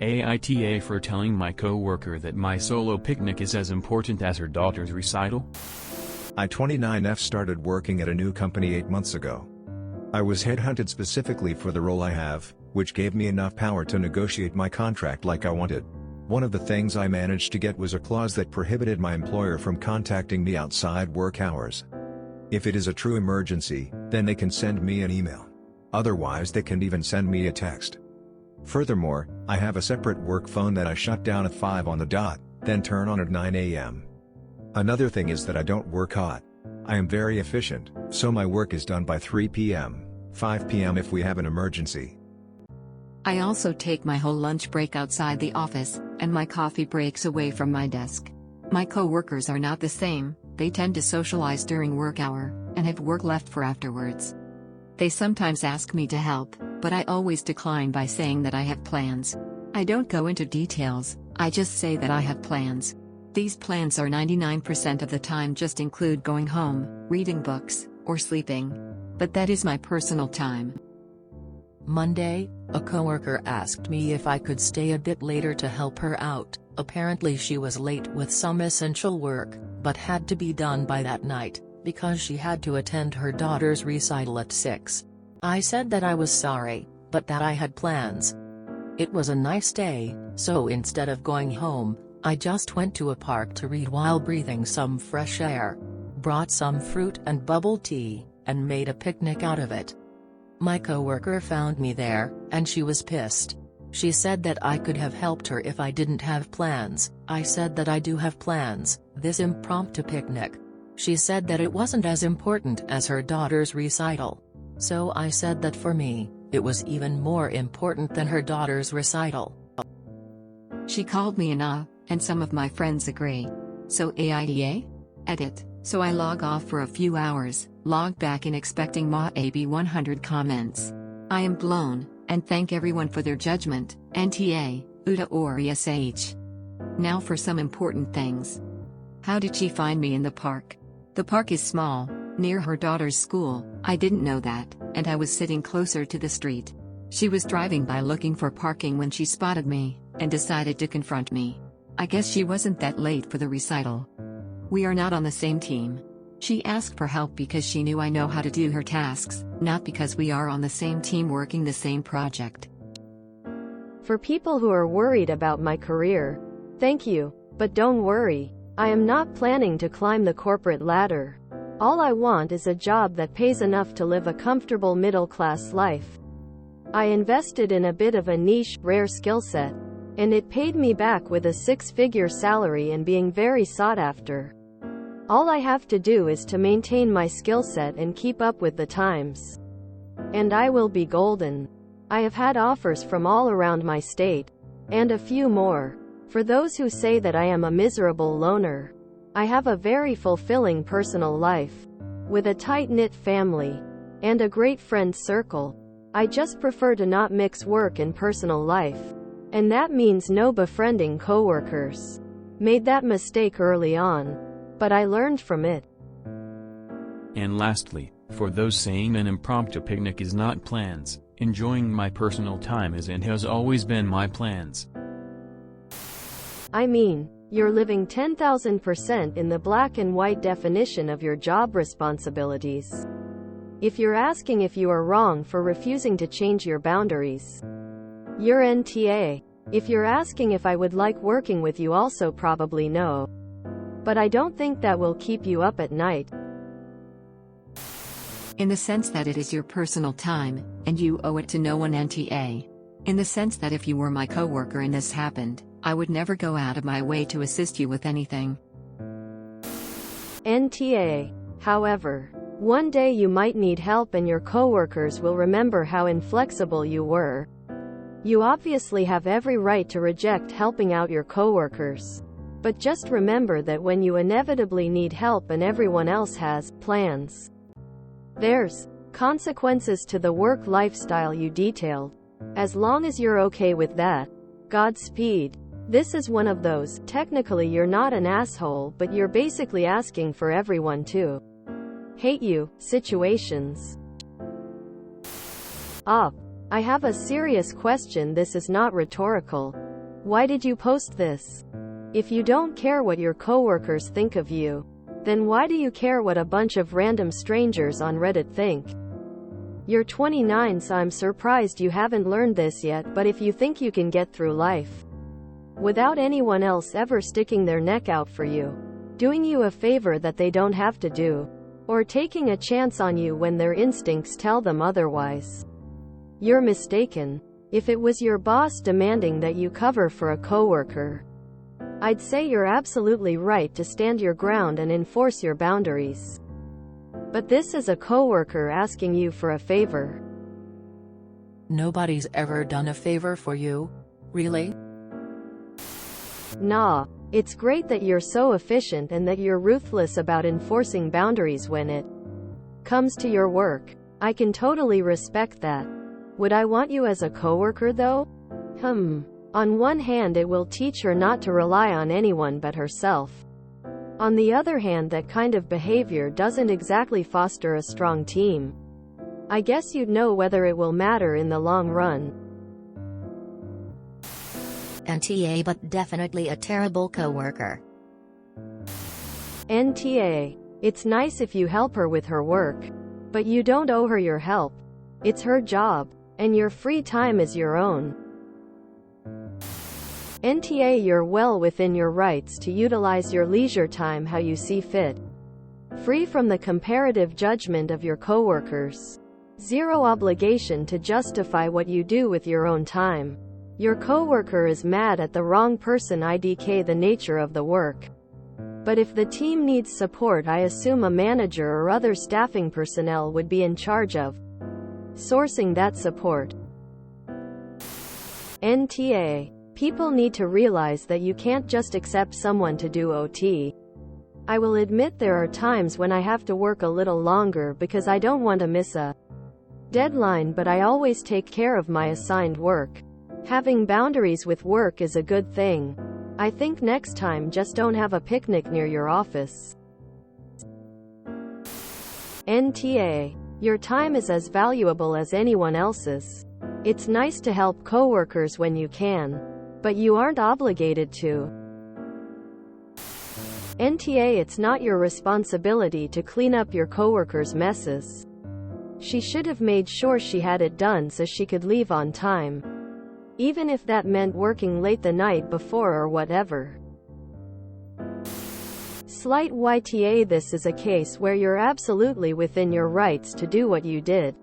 AITA for telling my coworker that my solo picnic is as important as her daughter's recital? I 29F started working at a new company 8 months ago. I was headhunted specifically for the role I have, which gave me enough power to negotiate my contract like I wanted. One of the things I managed to get was a clause that prohibited my employer from contacting me outside work hours. If it is a true emergency, then they can send me an email. Otherwise they can even send me a text. Furthermore, I have a separate work phone that I shut down at 5 on the dot, then turn on at 9 a.m. Another thing is that I don't work hot. I am very efficient, so my work is done by 3 p.m., 5 p.m. if we have an emergency. I also take my whole lunch break outside the office, and my coffee breaks away from my desk. My coworkers are not the same. They tend to socialize during work hour, and have work left for afterwards. They sometimes ask me to help, but I always decline by saying that I have plans. I don't go into details, I just say that I have plans. These plans are 99% of the time just include going home, reading books, or sleeping. But that is my personal time. Monday, a coworker asked me if I could stay a bit later to help her out. Apparently she was late with some essential work, but had to be done by that night, because she had to attend her daughter's recital at 6. I said that I was sorry, but that I had plans. It was a nice day, so instead of going home, I just went to a park to read while breathing some fresh air. Brought some fruit and bubble tea, and made a picnic out of it. My coworker found me there, and she was pissed. She said that I could have helped her if I didn't have plans. I said that I do have plans, this impromptu picnic. She said that it wasn't as important as her daughter's recital. So I said that for me, it was even more important than her daughter's recital. She called me and some of my friends agree. So AITA? Edit. So I log off for a few hours, log back in expecting maybe 100 comments. I am blown, and thank everyone for their judgment, NTA, UTA or ESH. Now for some important things. How did she find me in the park? The park is small, near her daughter's school. I didn't know that, and I was sitting closer to the street. She was driving by looking for parking when she spotted me, and decided to confront me. I guess she wasn't that late for the recital. We are not on the same team. She asked for help because she knew I know how to do her tasks, not because we are on the same team working the same project. For people who are worried about my career, thank you, but don't worry. I am not planning to climb the corporate ladder. All I want is a job that pays enough to live a comfortable middle-class life. I invested in a bit of a niche, rare skill set, and it paid me back with a 6-figure salary and being very sought after. All I have to do is to maintain my skill set and keep up with the times. And I will be golden. I have had offers from all around my state, and a few more. For those who say that I am a miserable loner, I have a very fulfilling personal life, with a tight-knit family, and a great friend circle. I just prefer to not mix work and personal life. And that means no befriending coworkers. Made that mistake early on, but I learned from it. And lastly, for those saying an impromptu picnic is not plans, enjoying my personal time is and has always been my plans. I mean, you're living 10,000% in the black and white definition of your job responsibilities. If you're asking if you are wrong for refusing to change your boundaries, you're NTA. If you're asking if I would like working with you, also probably no. But I don't think that will keep you up at night. In the sense that it is your personal time, and you owe it to no one, NTA. In the sense that if you were my coworker and this happened, I would never go out of my way to assist you with anything. NTA. However, one day you might need help and your coworkers will remember how inflexible you were. You obviously have every right to reject helping out your coworkers. But just remember that when you inevitably need help and everyone else has plans, there's consequences to the work lifestyle you detailed. As long as you're okay with that, Godspeed. This is one of those, technically you're not an asshole, but you're basically asking for everyone to hate you, situations. I have a serious question. This is not rhetorical. Why did you post this? If you don't care what your coworkers think of you, then why do you care what a bunch of random strangers on Reddit think? You're 29, so I'm surprised you haven't learned this yet, but if you think you can get through life without anyone else ever sticking their neck out for you, doing you a favor that they don't have to do, or taking a chance on you when their instincts tell them otherwise, you're mistaken. If it was your boss demanding that you cover for a coworker, I'd say you're absolutely right to stand your ground and enforce your boundaries. But this is a coworker asking you for a favor. Nobody's ever done a favor for you, really? Nah, it's great that you're so efficient and that you're ruthless about enforcing boundaries when it comes to your work. I can totally respect that. Would I want you as a coworker though? On one hand, it will teach her not to rely on anyone but herself. On the other hand, that kind of behavior doesn't exactly foster a strong team. I guess you'd know whether it will matter in the long run. NTA, but definitely a terrible coworker. NTA. It's nice if you help her with her work, but you don't owe her your help. It's her job, and your free time is your own. NTA, you're well within your rights to utilize your leisure time how you see fit, free from the comparative judgment of your coworkers. Zero obligation to justify what you do with your own time. Your coworker is mad at the wrong person. IDK the nature of the work. But if the team needs support, I assume a manager or other staffing personnel would be in charge of sourcing that support. NTA. People need to realize that you can't just accept someone to do OT. I will admit there are times when I have to work a little longer because I don't want to miss a deadline, but I always take care of my assigned work. Having boundaries with work is a good thing. I think next time just don't have a picnic near your office. NTA. Your time is as valuable as anyone else's. It's nice to help coworkers when you can, but you aren't obligated to. NTA. It's not your responsibility to clean up your coworker's messes. She should have made sure she had it done so she could leave on time, even if that meant working late the night before or whatever. Slight YTA. This is a case where you're absolutely within your rights to do what you did,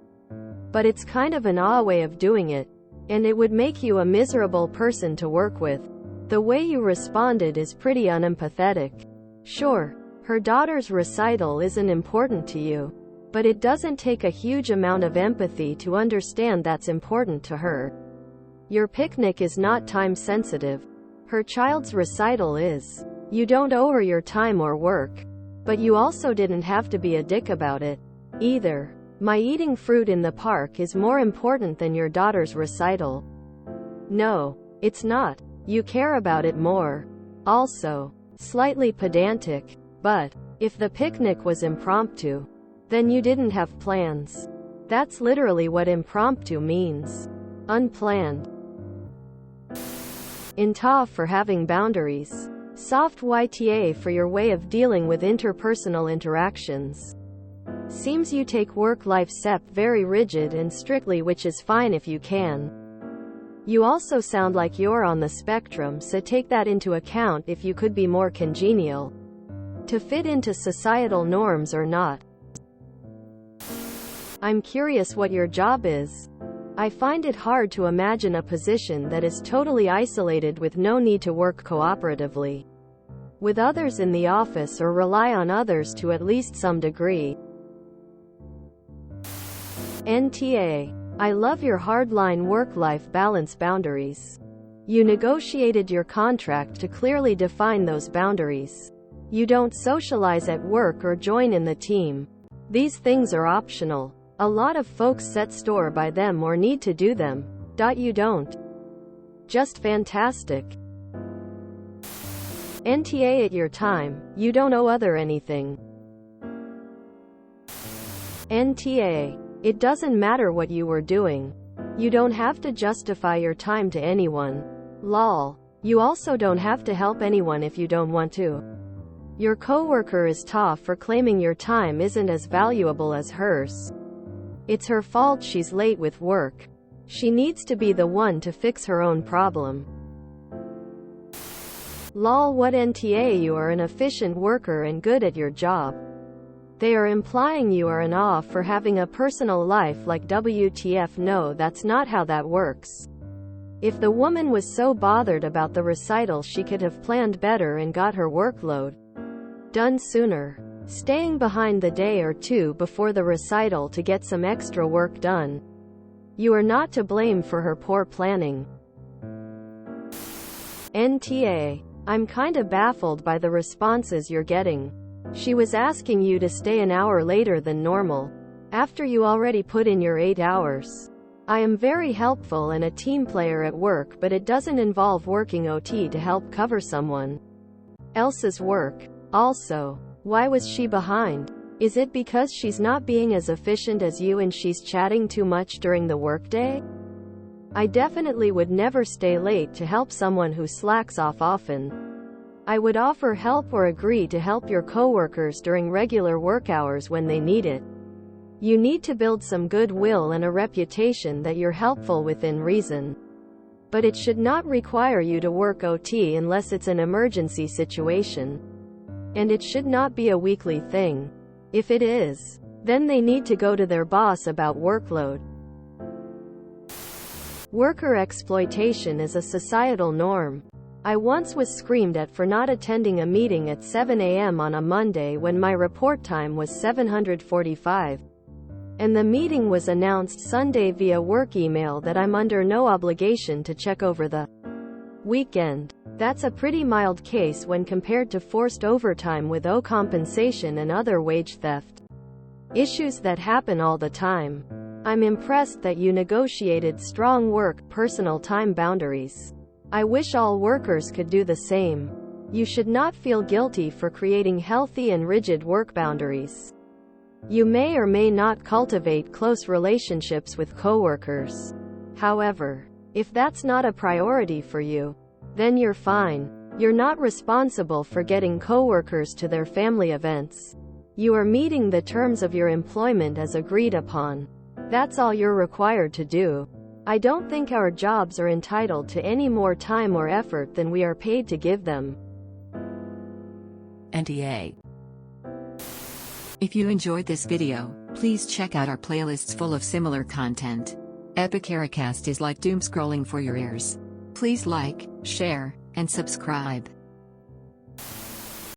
but it's kind of an odd way of doing it, and it would make you a miserable person to work with. The way you responded is pretty unempathetic. Sure, her daughter's recital isn't important to you, but it doesn't take a huge amount of empathy to understand that's important to her. Your picnic is not time sensitive. Her child's recital is. You don't owe her your time or work, but you also didn't have to be a dick about it either. My eating fruit in the park is more important than your daughter's recital. No, it's not. You care about it more. Also, slightly pedantic, but if the picnic was impromptu, then you didn't have plans. That's literally what impromptu means. Unplanned. INTA for having boundaries. Soft YTA for your way of dealing with interpersonal interactions. Seems you take work-life SEP very rigid and strictly, which is fine if you can. You also sound like you're on the spectrum, so take that into account if you could be more congenial to fit into societal norms or not. I'm curious what your job is. I find it hard to imagine a position that is totally isolated with no need to work cooperatively with others in the office or rely on others to at least some degree. NTA. I love your hardline work-life balance boundaries. You negotiated your contract to clearly define those boundaries. You don't socialize at work or join in the team. These things are optional. A lot of folks set store by them or need to do them. You don't. Just fantastic. NTA. At your time, you don't owe other anything. NTA. It doesn't matter what you were doing. You don't have to justify your time to anyone. Lol. You also don't have to help anyone if you don't want to. Your coworker is tough for claiming your time isn't as valuable as hers. It's her fault she's late with work. She needs to be the one to fix her own problem. Lol, what NTA, you are an efficient worker and good at your job. They are implying you are an off for having a personal life, like WTF. No, that's not how that works. If the woman was so bothered about the recital, she could have planned better and got her workload done sooner. Staying behind the day or two before the recital to get some extra work done. You are not to blame for her poor planning. NTA. I'm kinda baffled by the responses you're getting. She was asking you to stay an hour later than normal, after you already put in your 8 hours. I am very helpful and a team player at work, but it doesn't involve working OT to help cover someone else's work. Also, why was she behind? Is it because she's not being as efficient as you and she's chatting too much during the workday? I definitely would never stay late to help someone who slacks off often. I would offer help or agree to help your coworkers during regular work hours when they need it. You need to build some goodwill and a reputation that you're helpful within reason. But it should not require you to work OT unless it's an emergency situation. And it should not be a weekly thing. If it is, then they need to go to their boss about workload. Worker exploitation is a societal norm. I once was screamed at for not attending a meeting at 7 a.m. on a Monday when my report time was 7:45. And the meeting was announced Sunday via work email that I'm under no obligation to check over the weekend. That's a pretty mild case when compared to forced overtime with no compensation and other wage theft issues that happen all the time. I'm impressed that you negotiated strong personal time boundaries. I wish all workers could do the same. You should not feel guilty for creating healthy and rigid work boundaries. You may or may not cultivate close relationships with coworkers. However, if that's not a priority for you, then you're fine. You're not responsible for getting coworkers to their family events. You are meeting the terms of your employment as agreed upon. That's all you're required to do. I don't think our jobs are entitled to any more time or effort than we are paid to give them. NTA. If you enjoyed this video, please check out our playlists full of similar content. AmITheAsshole is like doom scrolling for your ears. Please like, share, and subscribe.